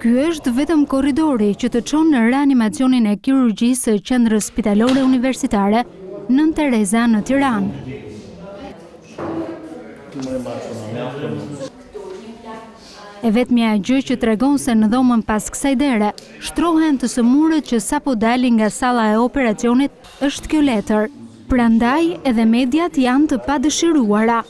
Ky është vetëm korridori që të çon në reanimacionin e kirurgjisë së Qendrës Spitalore Universitare Nën Tereza në Tiranë. E vetmja gjë që tregon se në dhomën pas kësaj dere shtrohen të sëmurët që sapo dalin nga salla e operacionit është kjo letër. Prandaj edhe mediat janë të padëshiruara.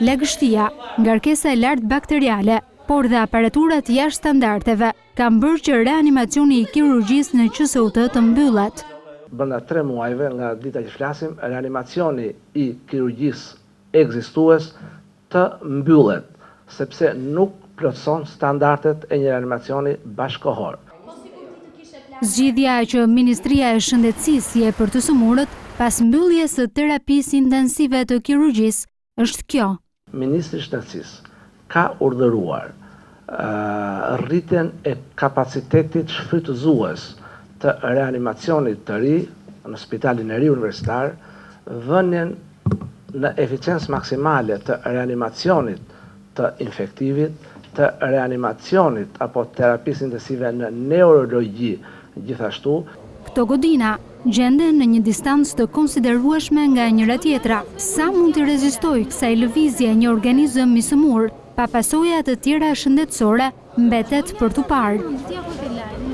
Lagështia, ngarkesa e lartë bakteriale, por dhe aparaturat jashtë standardeve kanë bërë që reanimacioni i kirurgjisë në QSUT të mbyllet. Brenda 3 muajve nga dita që flasim, reanimacioni i kirurgjisë ekzistues të mbyllet, sepse nuk plotëson standardet e një reanimacioni bashkëkohor. Zgjidhja që Ministria e Shëndetësisë jep për të sëmurët pas mbylljes së terapisë intensive të kirurgjisë është kjo. Ministri i Shëndetësisë ka urdhëruar rritjen e kapacitetit shfrytëzues të reanimacionit të ri në Spitalin e Ri Universitar, vënien në eficiencë maksimale të reanimacionit të infektivit, të reanimacionit apo terapisë intensive në neurologji gjithashtu. Këto godina gjenden në një distancë të konsiderueshme nga njëra tjetra. Sa mund të rezistojë kësaj lëvizje një organizëm i sëmur, pa pasoja të tjera shëndetësore, mbetet për tu parë.